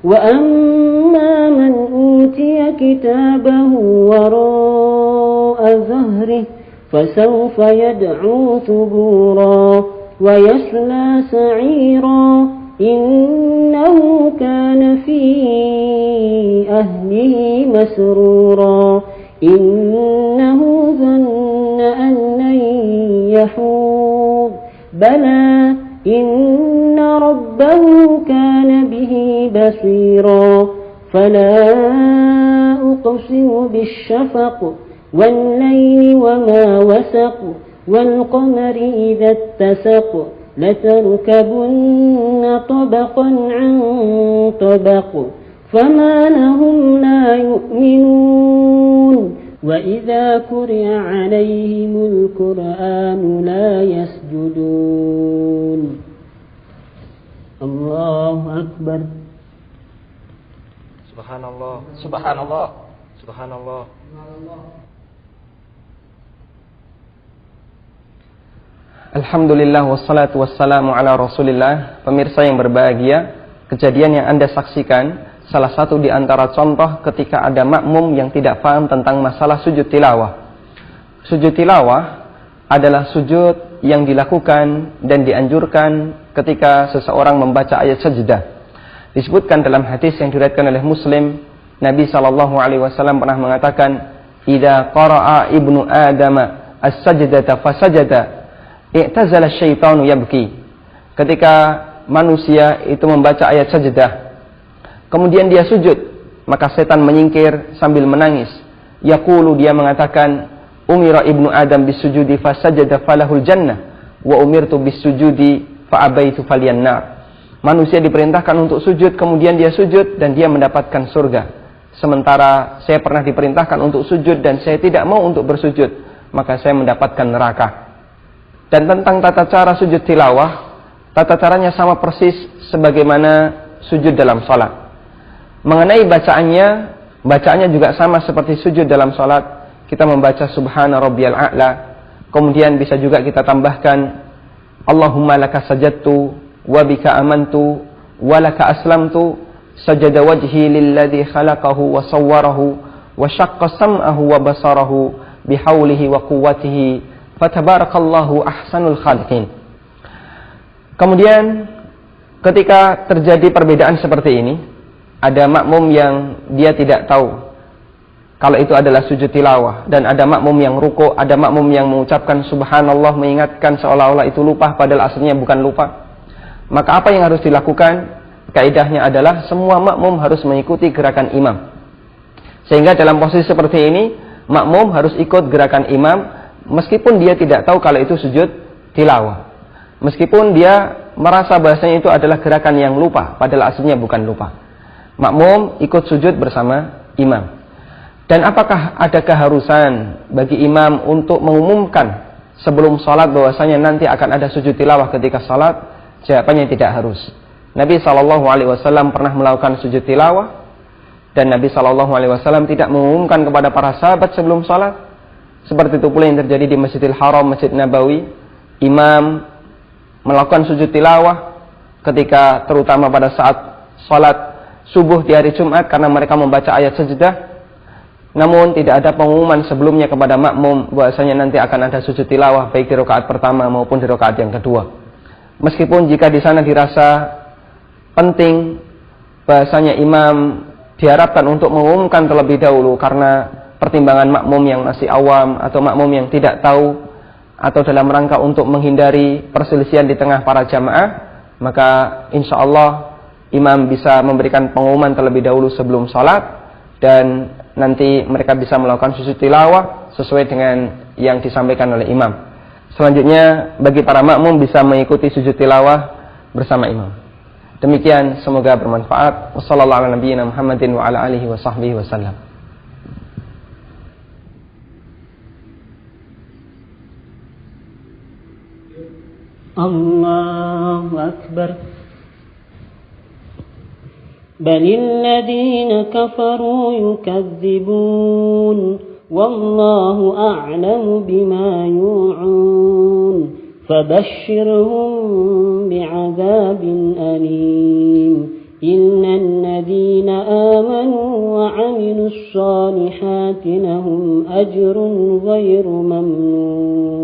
وأما من أوتي كتابه وراء ظهره فسوف يدعو ثبورا ويصلى سعيرا إنه كان في أهله مسرورا إنه ظن أن لن يحور بلى إن ربه كان به بصيرا فلا أقسم بالشفق والليل وما وسق والقمر إذا اتسق لتركبن طبقا عن طبق فما لهم لا يؤمنون وإذا قرئ عليهم القرآن لا يسجدون الله أكبر Subhanallah, subhanallah, subhanallah. Alhamdulillah wassalatu wassalamu ala Rasulillah. Pemirsa yang berbahagia, kejadian yang Anda saksikan salah satu di antara contoh ketika ada makmum yang tidak paham tentang masalah sujud tilawah. Sujud tilawah adalah sujud yang dilakukan dan dianjurkan ketika seseorang membaca ayat sajdah. Disebutkan dalam hadis yang diriwayatkan oleh Muslim, Nabi SAW pernah mengatakan, "Idza qara'a ibnu Adam as-sajdata fasajada, i'tazala syaitanu yabki." Ketika manusia itu membaca ayat sajdah, kemudian dia sujud, maka setan menyingkir sambil menangis. Yaqulu, dia mengatakan, "Umira ibnu Adam bisujudi fasajada falahul jannah, wa umirtu bisujudi fa abaitu falyannar." Manusia diperintahkan untuk sujud, kemudian dia sujud dan dia mendapatkan surga. Sementara saya pernah diperintahkan untuk sujud dan saya tidak mau untuk bersujud, maka saya mendapatkan neraka. Dan tentang tata cara sujud tilawah, tata caranya sama persis sebagaimana sujud dalam salat. Mengenai bacaannya juga sama seperti sujud dalam salat. Kita membaca subhana rabbiyal a'la, kemudian bisa juga kita tambahkan Allahumma laka sajadtu wa bika amantu wa laka aslamtu sajada wajhi lilladzi khalaqahu wa sawwarahu wa syaqqa sam'ahu wa basarahu bihaulihi wa quwwatihi fatabarakallahu ahsanul khaliqin. Kemudian ketika terjadi perbedaan seperti ini, ada makmum yang dia tidak tahu kalau itu adalah sujud tilawah, dan ada makmum yang ruku', ada makmum yang mengucapkan subhanallah mengingatkan seolah-olah itu lupa padahal aslinya bukan lupa. Maka apa yang harus dilakukan? Kaidahnya adalah semua makmum harus mengikuti gerakan imam. Sehingga dalam posisi seperti ini, makmum harus ikut gerakan imam meskipun dia tidak tahu kalau itu sujud tilawah. Meskipun dia merasa bahasanya itu adalah gerakan yang lupa padahal aslinya bukan lupa. Makmum ikut sujud bersama imam. Dan apakah ada keharusan bagi imam untuk mengumumkan sebelum salat bahwasanya nanti akan ada sujud tilawah ketika salat? Jawabannya tidak harus. Nabi SAW pernah melakukan sujud tilawah, dan Nabi SAW tidak mengumumkan kepada para sahabat sebelum salat. Seperti itu pula yang terjadi di Masjidil Haram, Masjid Nabawi. Imam melakukan sujud tilawah ketika terutama pada saat salat subuh di hari Jumat karena mereka membaca ayat sajdah. Namun tidak ada pengumuman sebelumnya kepada makmum bahwasanya nanti akan ada sujud tilawah baik di rakaat pertama maupun di rakaat yang kedua. Meskipun jika di sana dirasa penting, bahasanya imam diharapkan untuk mengumumkan terlebih dahulu karena pertimbangan makmum yang masih awam atau makmum yang tidak tahu, atau dalam rangka untuk menghindari perselisihan di tengah para jamaah, maka insya Allah imam bisa memberikan pengumuman terlebih dahulu sebelum salat, dan nanti mereka bisa melakukan sujud tilawah sesuai dengan yang disampaikan oleh imam. Selanjutnya bagi para makmum bisa mengikuti sujud tilawah bersama imam. Demikian, semoga bermanfaat. Wassallallahu ala nabiyyina Muhammadin wa ala alihi wa sahbihi wasallam. Allahu Akbar. Balil ladina kafaru yukadzibun wallahu a'lamu bima yu'un فبشرهم بعذاب أليم إلا الذين آمنوا وعملوا الصالحات لهم أجر غير ممنون